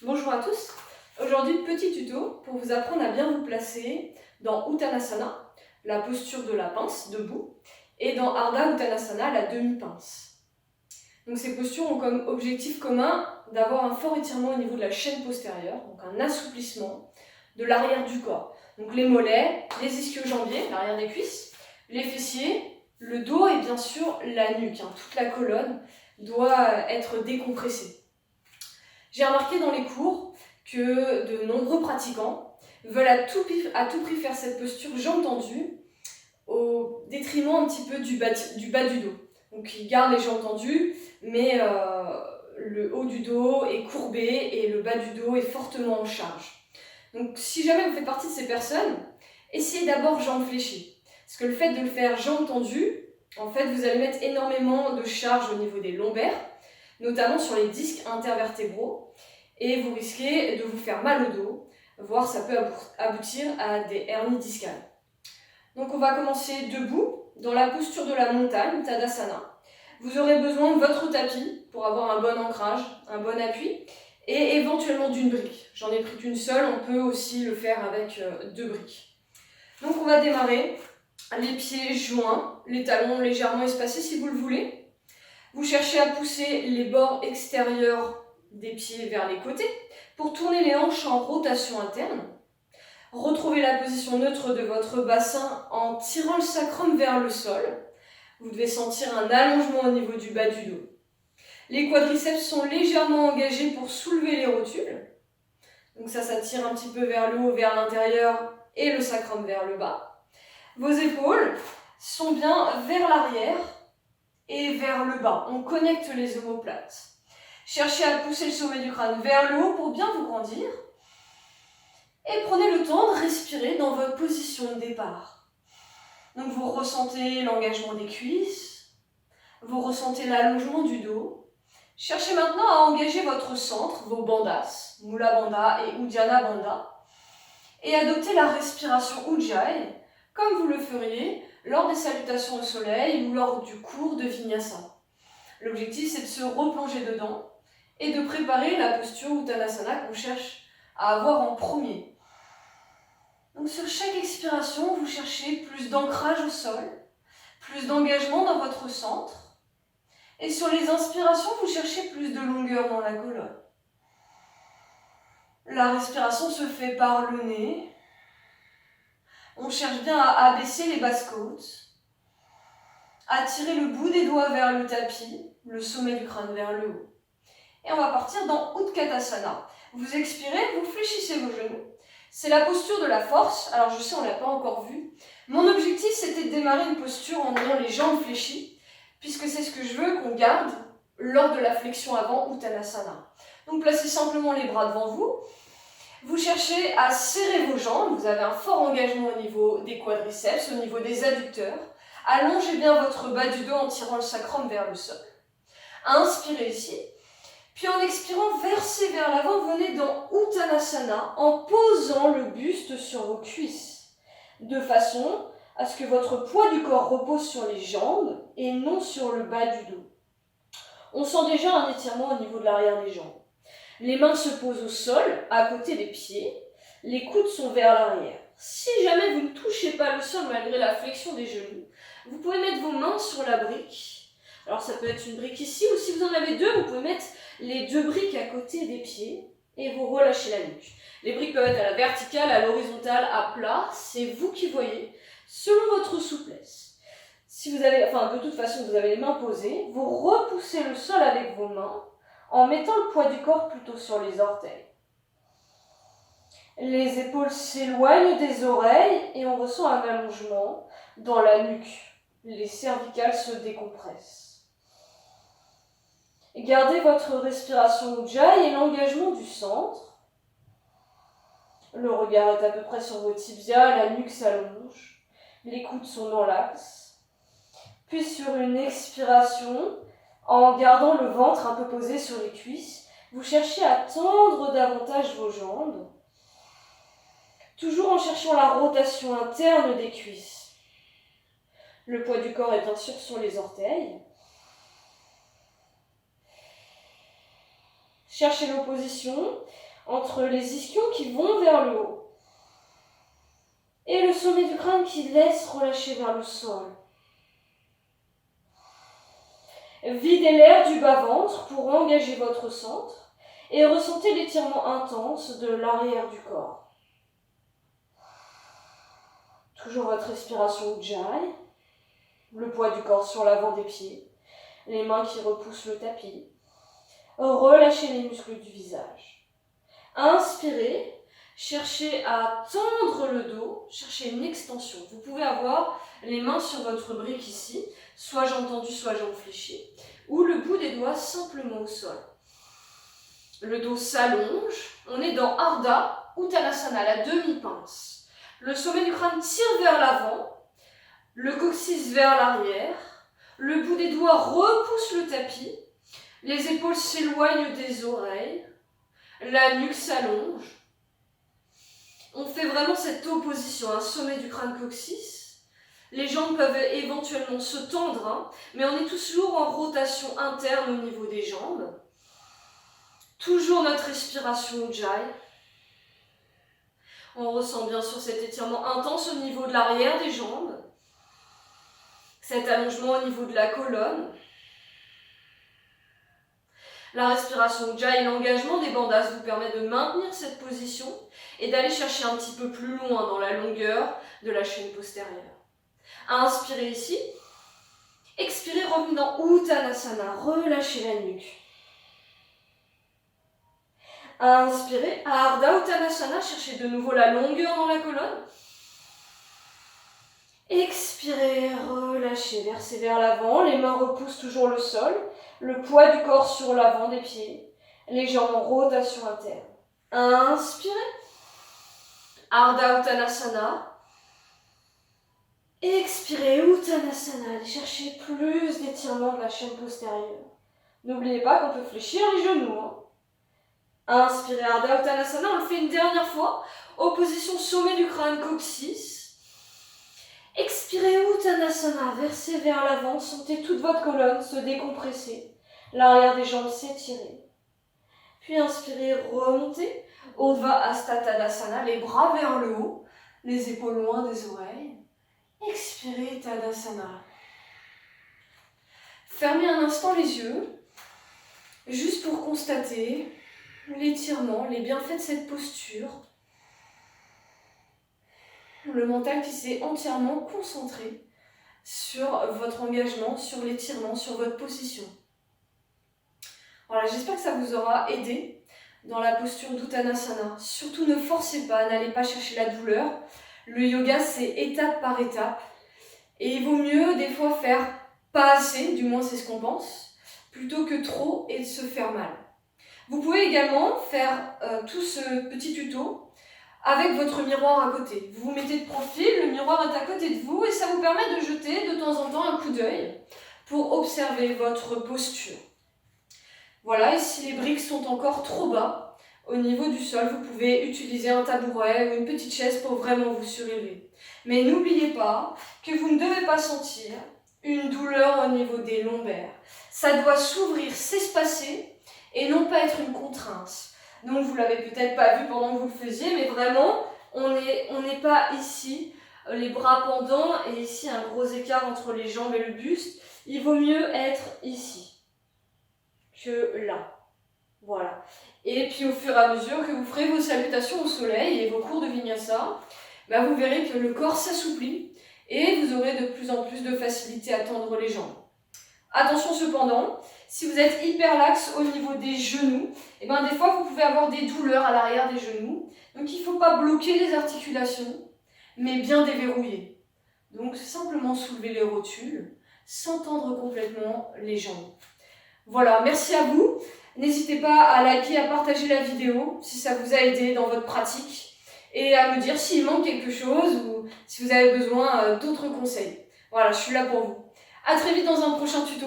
Bonjour à tous. Aujourd'hui, petit tuto pour vous apprendre à bien vous placer dans Uttanasana, la posture de la pince, debout, et dans Ardha Uttanasana, la demi-pince. Donc ces postures ont comme objectif commun d'avoir un fort étirement au niveau de la chaîne postérieure, donc un assouplissement de l'arrière du corps. Donc les mollets, les ischio-jambiers, l'arrière des cuisses, les fessiers, le dos et bien sûr la nuque. Toute la colonne doit être décompressée. J'ai remarqué dans les cours que de nombreux pratiquants veulent à tout prix faire cette posture jambes tendues au détriment un petit peu du bas du dos. Donc ils gardent les jambes tendues, mais le haut du dos est courbé et le bas du dos est fortement en charge. Donc si jamais vous faites partie de ces personnes, essayez d'abord jambes fléchies. Parce que le fait de le faire jambes tendues, en fait vous allez mettre énormément de charge au niveau des lombaires, notamment sur les disques intervertébraux, et vous risquez de vous faire mal au dos, voire ça peut aboutir à des hernies discales. Donc on va commencer debout, dans la posture de la montagne, Tadasana. Vous aurez besoin de votre tapis pour avoir un bon ancrage, un bon appui, et éventuellement d'une brique. J'en ai pris qu'une seule, on peut aussi le faire avec 2 briques. Donc on va démarrer, les pieds joints, les talons légèrement espacés si vous le voulez. Vous cherchez à pousser les bords extérieurs des pieds vers les côtés pour tourner les hanches en rotation interne. Retrouvez la position neutre de votre bassin en tirant le sacrum vers le sol. Vous devez sentir un allongement au niveau du bas du dos. Les quadriceps sont légèrement engagés pour soulever les rotules. Donc ça tire un petit peu vers le haut, vers l'intérieur et le sacrum vers le bas. Vos épaules sont bien vers l'arrière et vers le bas. On connecte les omoplates. Cherchez à pousser le sommet du crâne vers le haut pour bien vous grandir. Et prenez le temps de respirer dans votre position de départ. Donc vous ressentez l'engagement des cuisses, vous ressentez l'allongement du dos. Cherchez maintenant à engager votre centre, vos bandhas, Mula Bandha et Uddiyana Bandha, et adoptez la respiration Ujjayi, comme vous le feriez lors des salutations au soleil ou lors du cours de Vinyasa. L'objectif, c'est de se replonger dedans et de préparer la posture Uttanasana qu'on cherche à avoir en premier. Donc sur chaque expiration, vous cherchez plus d'ancrage au sol, plus d'engagement dans votre centre. Et sur les inspirations, vous cherchez plus de longueur dans la colonne. La respiration se fait par le nez. On cherche bien à abaisser les basses côtes, à tirer le bout des doigts vers le tapis, le sommet du crâne vers le haut. Et on va partir dans Utkatasana. Vous expirez, vous fléchissez vos genoux. C'est la posture de la force. Alors je sais, on ne l'a pas encore vu. Mon objectif, c'était de démarrer une posture en ayant les jambes fléchies, puisque c'est ce que je veux qu'on garde lors de la flexion avant Uttanasana. Donc placez simplement les bras devant vous. Vous cherchez à serrer vos jambes. Vous avez un fort engagement au niveau des quadriceps, au niveau des adducteurs. Allongez bien votre bas du dos en tirant le sacrum vers le sol. Inspirez ici. Puis en expirant, versez vers l'avant, venez dans Uttanasana en posant le buste sur vos cuisses, de façon à ce que votre poids du corps repose sur les jambes et non sur le bas du dos. On sent déjà un étirement au niveau de l'arrière des jambes. Les mains se posent au sol, à côté des pieds, les coudes sont vers l'arrière. Si jamais vous ne touchez pas le sol malgré la flexion des genoux, vous pouvez mettre vos mains sur la brique. Alors ça peut être une brique ici, ou si vous en avez deux, vous pouvez mettre les 2 briques à côté des pieds et vous relâchez la nuque. Les briques peuvent être à la verticale, à l'horizontale, à plat, c'est vous qui voyez, selon votre souplesse. Si vous avez, de toute façon, vous avez les mains posées, vous repoussez le sol avec vos mains en mettant le poids du corps plutôt sur les orteils. Les épaules s'éloignent des oreilles et on ressent un allongement dans la nuque. Les cervicales se décompressent. Gardez votre respiration Ujjayi et l'engagement du centre. Le regard est à peu près sur vos tibias, la nuque s'allonge, les coudes sont dans l'axe. Puis sur une expiration, en gardant le ventre un peu posé sur les cuisses, vous cherchez à tendre davantage vos jambes, toujours en cherchant la rotation interne des cuisses. Le poids du corps est bien sûr sur les orteils. Cherchez l'opposition entre les ischions qui vont vers le haut. Et le sommet du crâne qui laisse relâcher vers le sol. Videz l'air du bas-ventre pour engager votre centre et ressentez l'étirement intense de l'arrière du corps. Toujours votre respiration Ujjayi, le poids du corps sur l'avant des pieds, les mains qui repoussent le tapis. Relâchez les muscles du visage. Inspirez, cherchez à tendre le dos, cherchez une extension. Vous pouvez avoir les mains sur votre brique ici, soit jambes tendues, soit jambes fléchies, ou le bout des doigts simplement au sol. Le dos s'allonge, on est dans Ardha Uttanasana, la demi-pince. Le sommet du crâne tire vers l'avant, le coccyx vers l'arrière, le bout des doigts repousse le tapis, les épaules s'éloignent des oreilles, la nuque s'allonge. On fait vraiment cette opposition, un sommet du crâne coccyx. Les jambes peuvent éventuellement se tendre, mais on est toujours en rotation interne au niveau des jambes. Toujours notre respiration Ujjayi. On ressent bien sûr cet étirement intense au niveau de l'arrière des jambes, cet allongement au niveau de la colonne. La respiration Ujjayi et l'engagement des bandhas vous permet de maintenir cette position et d'aller chercher un petit peu plus loin dans la longueur de la chaîne postérieure. Inspirez ici. Expirez, revenez dans Uttanasana. Relâchez la nuque. Inspirez. Ardha Uttanasana. Cherchez de nouveau la longueur dans la colonne. Expirez, relâchez, versez vers l'avant. Les mains repoussent toujours le sol. Le poids du corps sur l'avant des pieds. Les jambes en rotation interne. Inspirez. Ardha Uttanasana. Expirez, Uttanasana. Allez chercher plus d'étirement de la chaîne postérieure. N'oubliez pas qu'on peut fléchir les genoux. Inspirez, Ardha Uttanasana. On le fait une dernière fois. Opposition sommet du crâne, coccyx. Expirez, Uttanasana. Versez vers l'avant. Sentez toute votre colonne se décompresser. L'arrière des jambes s'étirer. Puis inspirez, remontez. Urdhva Hasta Tadasana. Les bras vers le haut. Les épaules loin des oreilles. Expirez, Tadasana. Fermez un instant les yeux, juste pour constater l'étirement, les bienfaits de cette posture. Le mental qui s'est entièrement concentré sur votre engagement, sur l'étirement, sur votre position. Voilà, j'espère que ça vous aura aidé dans la posture d'Uttanasana. Surtout ne forcez pas, n'allez pas chercher la douleur. Le yoga, c'est étape par étape. Et il vaut mieux des fois faire pas assez, du moins c'est ce qu'on pense, plutôt que trop et de se faire mal. Vous pouvez également faire tout ce petit tuto avec votre miroir à côté. Vous vous mettez de profil, le miroir est à côté de vous et ça vous permet de jeter de temps en temps un coup d'œil pour observer votre posture. Voilà, et si les briques sont encore trop bas, au niveau du sol, vous pouvez utiliser un tabouret ou une petite chaise pour vraiment vous surélever. Mais n'oubliez pas que vous ne devez pas sentir une douleur au niveau des lombaires. Ça doit s'ouvrir, s'espacer et non pas être une contrainte. Donc vous l'avez peut-être pas vu pendant que vous le faisiez, mais vraiment, on n'est pas ici, les bras pendants et ici un gros écart entre les jambes et le buste. Il vaut mieux être ici que là. Voilà. Et puis au fur et à mesure que vous ferez vos salutations au soleil et vos cours de vinyasa, vous verrez que le corps s'assouplit et vous aurez de plus en plus de facilité à tendre les jambes. Attention cependant, si vous êtes hyperlaxe au niveau des genoux, des fois vous pouvez avoir des douleurs à l'arrière des genoux. Donc il ne faut pas bloquer les articulations, mais bien déverrouiller. Donc simplement soulever les rotules sans tendre complètement les jambes. Voilà, merci à vous. N'hésitez pas à liker, à partager la vidéo si ça vous a aidé dans votre pratique et à me dire s'il manque quelque chose ou si vous avez besoin d'autres conseils. Voilà, je suis là pour vous. À très vite dans un prochain tuto.